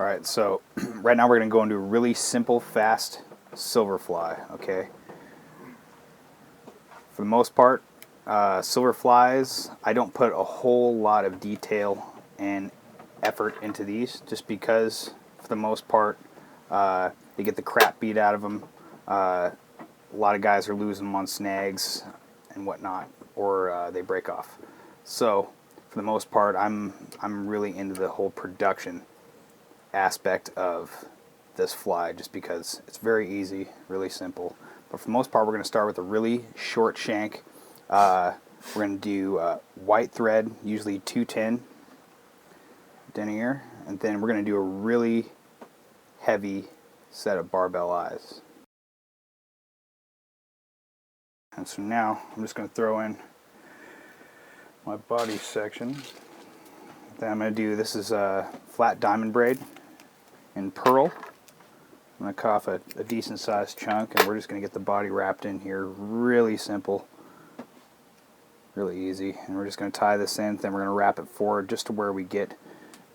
Alright, so right now we're going to go into a really simple, fast silver fly, okay? For the most part, silver flies, I don't put a whole lot of detail and effort into these, just because, for the most part, they get the crap beat out of them. A lot of guys are losing them on snags and whatnot, or they break off. So, for the most part, I'm really into the whole production aspect of this fly, just because it's very easy, really simple. But for the most part, we're going to start with a really short shank. We're going to do white thread, usually 210 denier, and then we're going to do a really heavy set of barbell eyes. And so now I'm just going to throw in my body section. Then I'm going to do, this is a flat diamond braid in pearl. I'm going to cut off a decent sized chunk, and we're just going to get the body wrapped in here. Really simple, really easy. And we're just going to tie this in, then we're going to wrap it forward just to where we get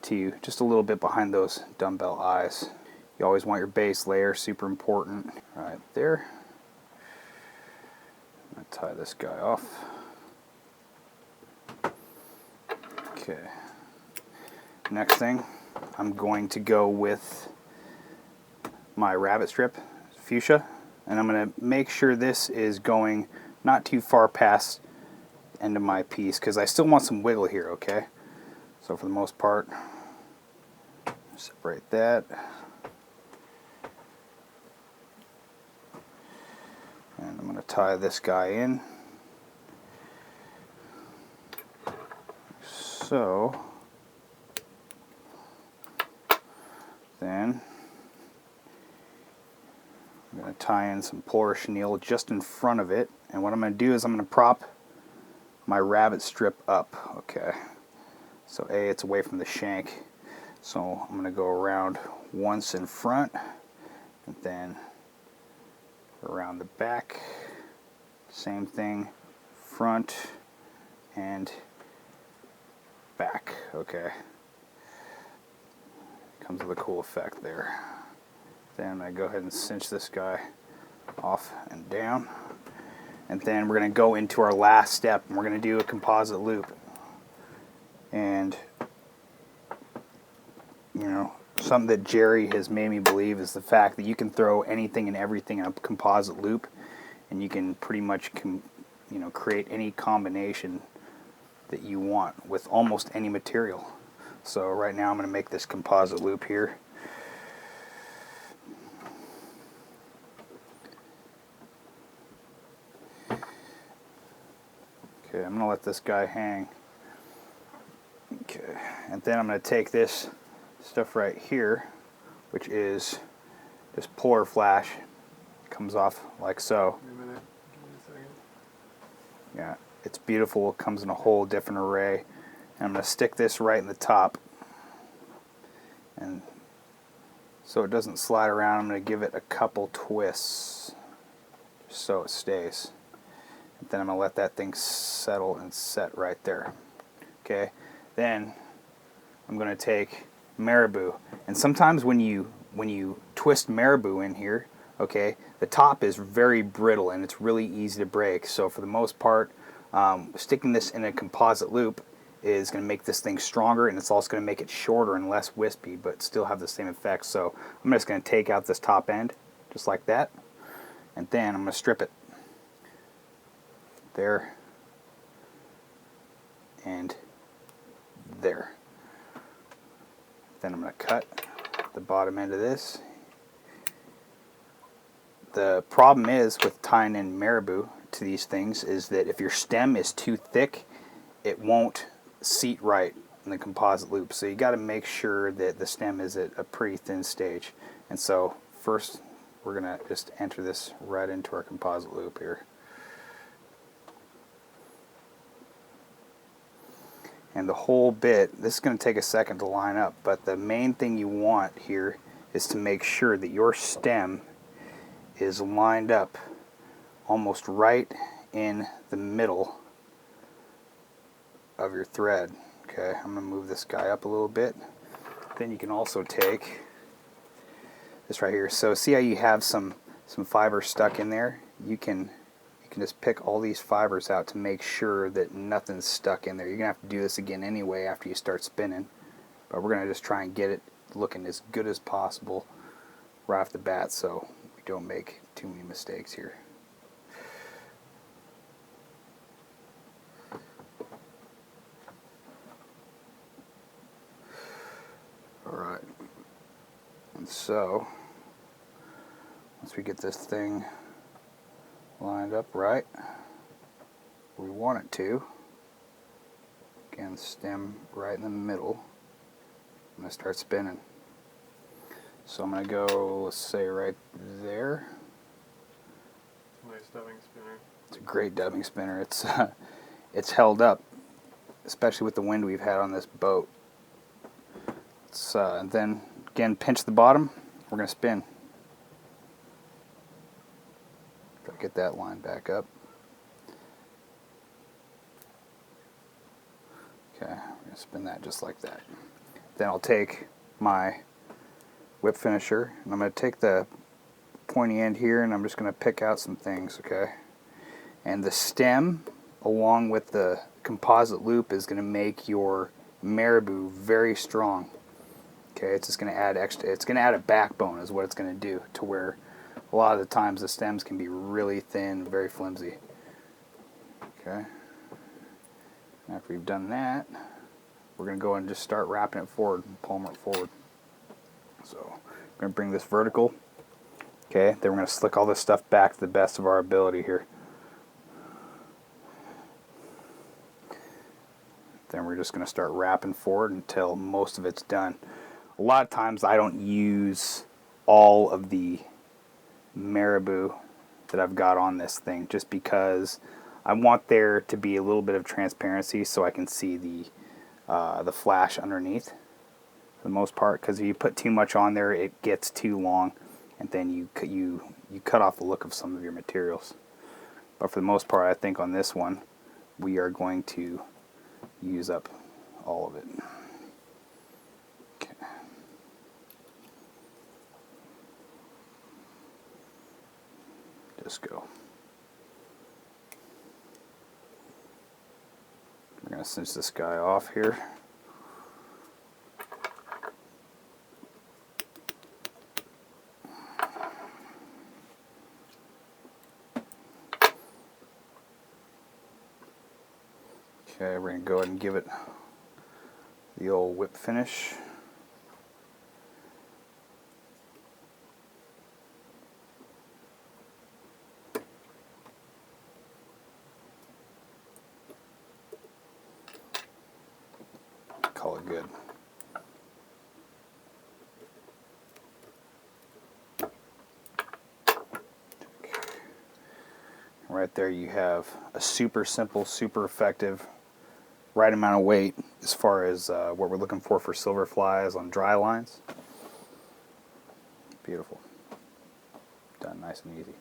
to just a little bit behind those dumbbell eyes. You always want your base layer, super important. Right there. I'm going to tie this guy off. Okay. Next thing, I'm going to go with my rabbit strip, fuchsia, and I'm going to make sure this is going not too far past the end of my piece, because I still want some wiggle here, okay? So for the most part, separate that. And I'm going to tie this guy in. So then I'm going to tie in some polar chenille just in front of it, and what I'm going to do is I'm going to prop my rabbit strip up, okay? So it's away from the shank, so I'm going to go around once in front, and then around the back, same thing, front and back, okay? Comes with a cool effect there. Then I'm going to go ahead and cinch this guy off and down. And then we're going to go into our last step, and we're going to do a composite loop. And, you know, something that Jerry has made me believe is the fact that you can throw anything and everything in a composite loop, and you can pretty much create any combination that you want with almost any material. So right now I'm going to make this composite loop here. Okay, I'm going to let this guy hang. Okay, and then I'm going to take this stuff right here, which is this polar flash. It comes off like so. Wait a minute. Give me a second. Yeah, it's beautiful. It comes in a whole different array. And I'm going to stick this right in the top. And so it doesn't slide around, I'm going to give it a couple twists just so it stays. And then I'm going to let that thing settle and set right there. Okay, then I'm going to take marabou. And sometimes when you twist marabou in here, okay, the top is very brittle and it's really easy to break. So for the most part, sticking this in a composite loop is going to make this thing stronger, and it's also going to make it shorter and less wispy, but still have the same effect. So I'm just going to take out this top end, just like that, and then I'm going to strip it. There. And there. Then I'm going to cut the bottom end of this. The problem is with tying in marabou to these things is that if your stem is too thick, it won't seat right in the composite loop. So you got to make sure that the stem is at a pretty thin stage. And so first we're going to just enter this right into our composite loop here. And the whole bit, this is going to take a second to line up, but the main thing you want here is to make sure that your stem is lined up almost right in the middle of your thread. Okay, I'm going to move this guy up a little bit. Then you can also take this right here. So see how you have some fiber stuck in there? You can just pick all these fibers out to make sure that nothing's stuck in there. You're going to have to do this again anyway after you start spinning. But we're going to just try and get it looking as good as possible right off the bat so we don't make too many mistakes here. Alright, and so once we get this thing lined up right where we want it to, again, stem right in the middle, I'm going to start spinning. So I'm going to go, let's say, right there. Nice dubbing spinner. It's a great dubbing spinner. It's held up, especially with the wind we've had on this boat. And then, again, pinch the bottom. We're going to spin. Try to get that line back up. Okay, we're going to spin that just like that. Then I'll take my whip finisher, and I'm going to take the pointy end here, and I'm just going to pick out some things, okay? And the stem, along with the composite loop, is going to make your marabou very strong. Okay, it's just going to add extra. It's going to add a backbone, is what it's going to do, to where a lot of the times the stems can be really thin, very flimsy. Okay. After we've done that, we're going to go and just start wrapping it forward, palm it forward. So we're going to bring this vertical. Okay, then we're going to slick all this stuff back to the best of our ability here. Then we're just going to start wrapping forward until most of it's done. A lot of times I don't use all of the marabou that I've got on this thing just because I want there to be a little bit of transparency so I can see the flash underneath for the most part, because if you put too much on there it gets too long and then you cut off the look of some of your materials. But for the most part, I think on this one we are going to use up all of it. Okay. Just go. We're going to cinch this guy off here. Okay, we're going to go ahead and give it the old whip finish. Call it good. Right there you have a super simple, super effective, right amount of weight as far as what we're looking for silver flies on dry lines. Beautiful. Done nice and easy.